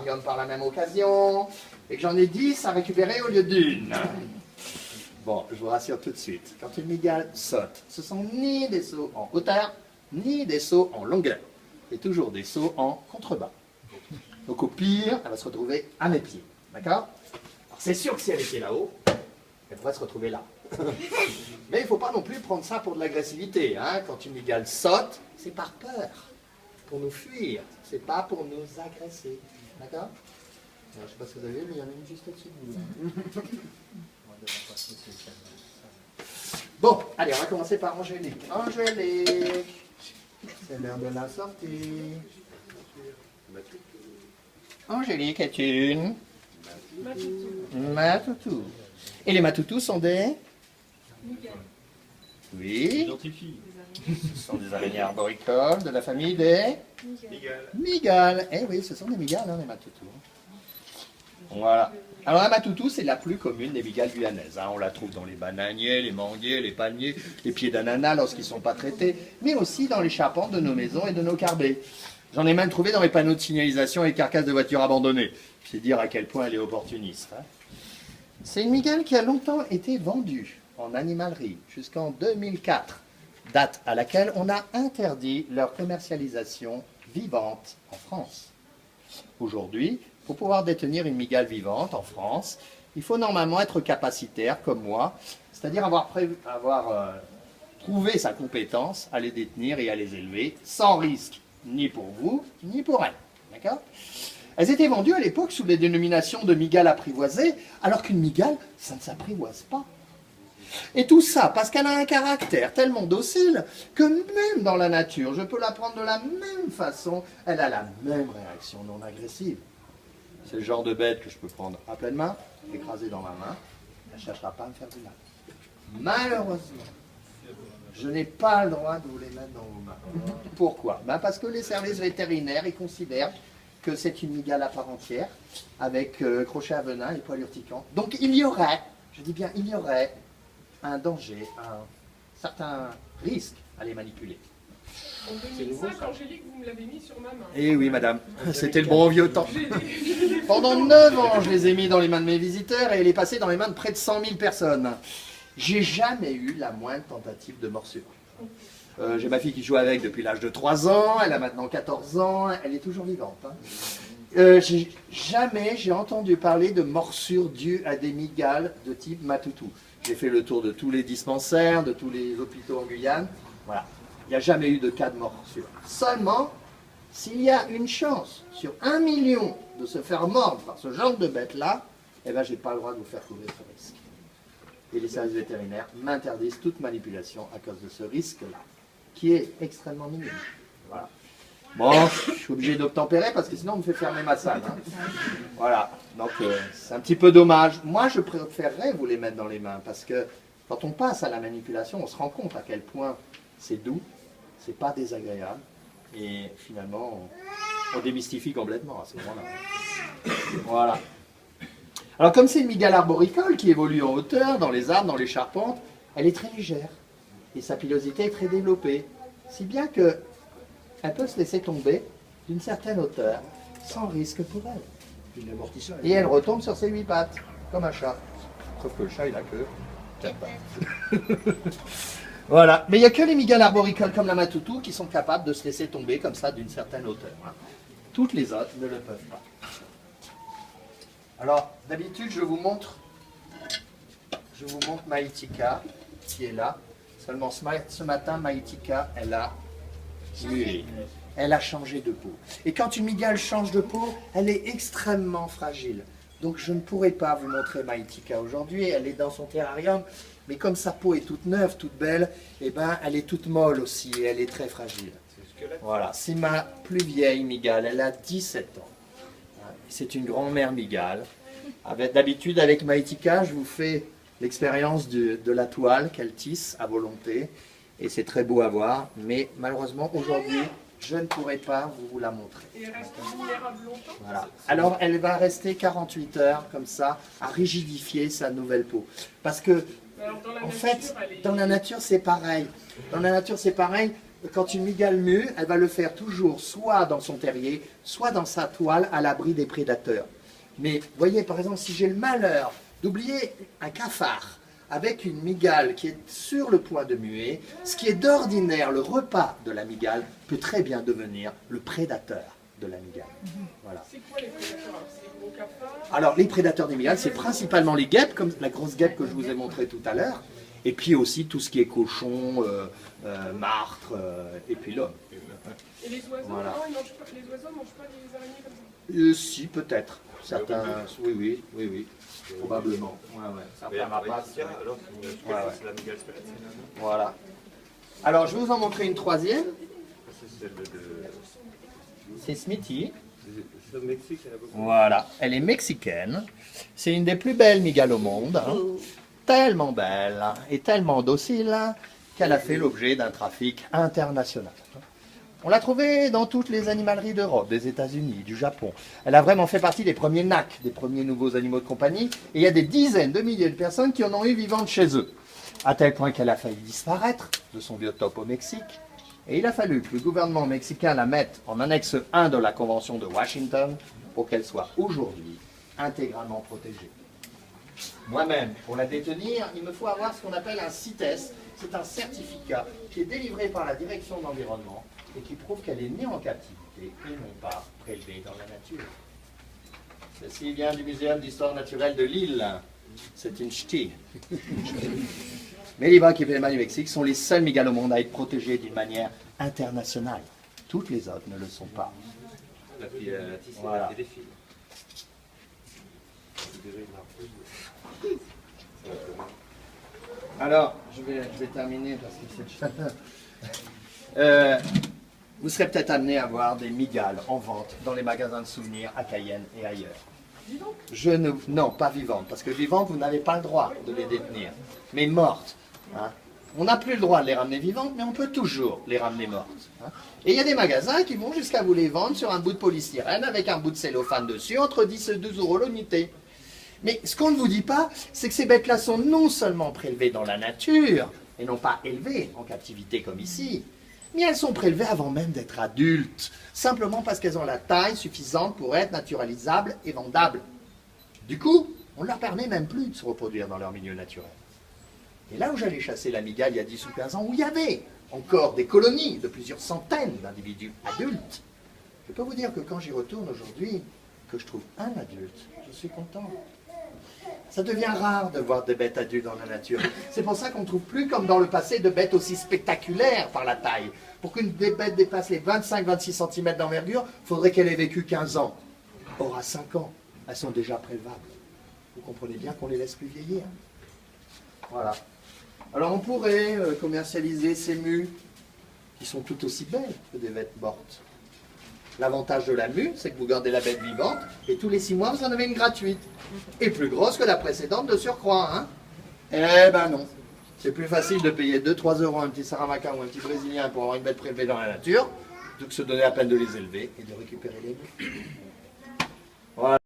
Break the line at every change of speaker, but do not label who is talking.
aquarium par la même occasion, et que j'en ai 10 à récupérer au lieu d'une. Bon, je vous rassure tout de suite, quand une mygale saute, ce sont ni des sauts en hauteur, ni des sauts en longueur, et toujours des sauts en contrebas. Donc au pire, elle va se retrouver à mes pieds, d'accord? Alors c'est sûr que si elle était là-haut, elle pourrait se retrouver là. Mais il ne faut pas non plus prendre ça pour de l'agressivité, hein. Quand une mygale saute, c'est par peur, pour nous fuir, c'est pas pour nous agresser, d'accord? Je ne sais pas si vous avez vu, mais il y en a une juste au-dessus de vous. Bon, allez, on va commencer par Angélique. Angélique, c'est l'heure de la sortie. Angélique est une matoutou. Et les matoutous sont des... Oui. Ce sont des araignées arboricoles de la famille des... mygales. Eh oui, ce sont des mygales, hein, les matoutous. Voilà. Alors la matoutou, c'est la plus commune des mygales guyanaises. Hein. On la trouve dans les bananiers, les manguiers, les palmiers, les pieds d'ananas lorsqu'ils ne sont pas traités, mais aussi dans les charpentes de nos maisons et de nos carbets. J'en ai même trouvé dans les panneaux de signalisation et les carcasses de voitures abandonnées. C'est dire à quel point elle est opportuniste. Hein. C'est une mygale qui a longtemps été vendue en animalerie jusqu'en 2004, date à laquelle on a interdit leur commercialisation vivante en France. Aujourd'hui, pour pouvoir détenir une mygale vivante en France, il faut normalement être capacitaire, comme moi, c'est-à-dire avoir trouvé sa compétence à les détenir et à les élever, sans risque, ni pour vous, ni pour elles. D'accord ? Elles étaient vendues à l'époque sous les dénominations de mygale apprivoisée, alors qu'une mygale, ça ne s'apprivoise pas. Et tout ça parce qu'elle a un caractère tellement docile que même dans la nature, je peux la prendre de la même façon, elle a la même réaction non agressive. C'est le genre de bête que je peux prendre à pleine main, écraser dans ma main, elle ne cherchera pas à me faire du mal. Malheureusement, je n'ai pas le droit de vous les mettre dans vos mains. Pourquoi? Parce que les services vétérinaires, ils considèrent que c'est une mygale à part entière, avec crochet à venin et poils urticants. Donc il y aurait, je dis bien il y aurait, un danger, un certain risque à les manipuler.
En 2005, Angélique, vous me l'avez mis sur ma main.
Eh oui, madame, c'était le bon vieux temps. Pendant 9 ans, je les ai mis dans les mains de mes visiteurs et elle est passée dans les mains de près de 100 000 personnes. J'ai jamais eu la moindre tentative de morsure. J'ai ma fille qui joue avec depuis l'âge de 3 ans, elle a maintenant 14 ans, elle est toujours vivante. Hein. Jamais j'ai entendu parler de morsure due à des mygales de type matoutou. J'ai fait le tour de tous les dispensaires, de tous les hôpitaux en Guyane. Voilà. Il n'y a jamais eu de cas de morsure. Seulement, s'il y a une chance sur 1 million de se faire mordre par ce genre de bête-là, eh ben, je n'ai pas le droit de vous faire courir ce risque. Et les services vétérinaires m'interdisent toute manipulation à cause de ce risque-là, qui est extrêmement minime. Voilà. Bon, je suis obligé d'obtempérer parce que sinon on me fait fermer ma salle. Hein. Voilà, donc c'est un petit peu dommage. Moi, je préférerais vous les mettre dans les mains parce que quand on passe à la manipulation, on se rend compte à quel point c'est doux, c'est pas désagréable et finalement on démystifie complètement à ce moment-là. Voilà. Alors comme c'est une mygale arboricole qui évolue en hauteur, dans les arbres, dans les charpentes, elle est très légère et sa pilosité est très développée, si bien que elle peut se laisser tomber d'une certaine hauteur, sans risque pour elle. Et elle retombe sur ses 8 pattes, comme un chat. Sauf que le chat, il a que 4 pattes. Voilà. Mais il n'y a que les mygales arboricoles comme la matoutou qui sont capables de se laisser tomber comme ça d'une certaine hauteur. Toutes les autres ne le peuvent pas. Alors, d'habitude, je vous montre Maïtika, qui est là. Seulement ce matin, Maïtika, elle a changé de peau. Et quand une mygale change de peau, elle est extrêmement fragile. Donc je ne pourrai pas vous montrer Maïtika aujourd'hui, elle est dans son terrarium, mais comme sa peau est toute neuve, toute belle, eh ben, elle est toute molle aussi, et elle est très fragile. Voilà, c'est ma plus vieille mygale, elle a 17 ans. C'est une grand-mère mygale. D'habitude, avec Maïtika, je vous fais l'expérience de la toile qu'elle tisse à volonté. Et c'est très beau à voir, mais malheureusement aujourd'hui, je ne pourrai pas vous la montrer.
Et elle reste vulnérable longtemps?
Voilà. Alors elle va rester 48 heures comme ça, à rigidifier sa nouvelle peau. Parce que, en fait, dans la nature c'est pareil. Dans la nature c'est pareil, quand une mygale mue, elle va le faire toujours soit dans son terrier, soit dans sa toile à l'abri des prédateurs. Mais voyez, par exemple, si j'ai le malheur d'oublier un cafard avec une mygale qui est sur le point de muer, ce qui est d'ordinaire le repas de la mygale peut très bien devenir le prédateur de la mygale. Voilà.
C'est quoi les prédateurs? C'est gros cafards?
Alors, les prédateurs des mygales, c'est principalement les guêpes, comme la grosse guêpe que je vous ai montrée tout à l'heure, et puis aussi tout ce qui est cochon, martre, et puis l'homme.
Et les oiseaux,
Voilà.
non, ils mangent pas, les oiseaux ne mangent pas les araignées comme ça?
Si, peut-être. Certains, oui, probablement. Certains rapaces.
Alors,
Ouais.
c'est la mygale squelette,
Voilà. Alors, je vais vous en montrer une troisième.
c'est celle de...
C'est Smithy.
C'est au Mexique, elle a beaucoup.
Voilà. Elle est mexicaine. C'est une des plus belles mygales au monde. Hein. Tellement belle et tellement docile qu'elle a fait l'objet d'un trafic international. On l'a trouvée dans toutes les animaleries d'Europe, des États-Unis, du Japon. Elle a vraiment fait partie des premiers NAC, des premiers nouveaux animaux de compagnie. Et il y a des dizaines de milliers de personnes qui en ont eu vivantes chez eux. À tel point qu'elle a failli disparaître de son biotope au Mexique. Et il a fallu que le gouvernement mexicain la mette en annexe 1 de la Convention de Washington pour qu'elle soit aujourd'hui intégralement protégée. Moi-même, pour la détenir, il me faut avoir ce qu'on appelle un CITES. C'est un certificat qui est délivré par la direction de l'environnement et qui prouve qu'elle est née en captivité et non pas prélevée dans la nature. Ceci vient du Muséum d'histoire naturelle de Lille. C'est une ch'ti. Mais les brachiopelma du Mexique sont les seuls mygales au monde à être protégés d'une manière internationale. Toutes les autres ne le sont pas.
La fille a tissé,
Voilà.
elle a fait des fils.
Alors, je vais terminer parce que c'est vous serez peut-être amené à voir des mygales en vente dans les magasins de souvenirs à Cayenne et ailleurs.
Vivantes?
Non, pas vivantes, parce que vivantes, vous n'avez pas le droit de les détenir, mais mortes. Hein. On n'a plus le droit de les ramener vivantes, mais on peut toujours les ramener mortes. Hein. Et il y a des magasins qui vont jusqu'à vous les vendre sur un bout de polystyrène avec un bout de cellophane dessus, entre 10 et 12 € l'unité. Mais ce qu'on ne vous dit pas, c'est que ces bêtes-là sont non seulement prélevées dans la nature, et non pas élevées en captivité comme ici, mais elles sont prélevées avant même d'être adultes, simplement parce qu'elles ont la taille suffisante pour être naturalisables et vendables. Du coup, on ne leur permet même plus de se reproduire dans leur milieu naturel. Et là où j'allais chasser la mygale il y a 10 ou 15 ans, où il y avait encore des colonies de plusieurs centaines d'individus adultes, je peux vous dire que quand j'y retourne aujourd'hui, que je trouve un adulte, je suis content. Ça devient rare de voir des bêtes adultes dans la nature. C'est pour ça qu'on ne trouve plus, comme dans le passé, de bêtes aussi spectaculaires par la taille. Pour qu'une bête dépasse les 25-26 cm d'envergure, il faudrait qu'elle ait vécu 15 ans. Or, à 5 ans, elles sont déjà prélevables. Vous comprenez bien qu'on les laisse plus vieillir. Voilà. Alors, on pourrait commercialiser ces mues, qui sont tout aussi belles que des bêtes mortes. L'avantage de la mue, c'est que vous gardez la bête vivante, et tous les 6 mois, vous en avez une gratuite. Et plus grosse que la précédente de surcroît, hein. Eh ben non. C'est plus facile de payer 2-3 € un petit Saramacca ou un petit Brésilien pour avoir une bête prélevée dans la nature, que de se donner la peine de les élever et de récupérer les mues. Voilà.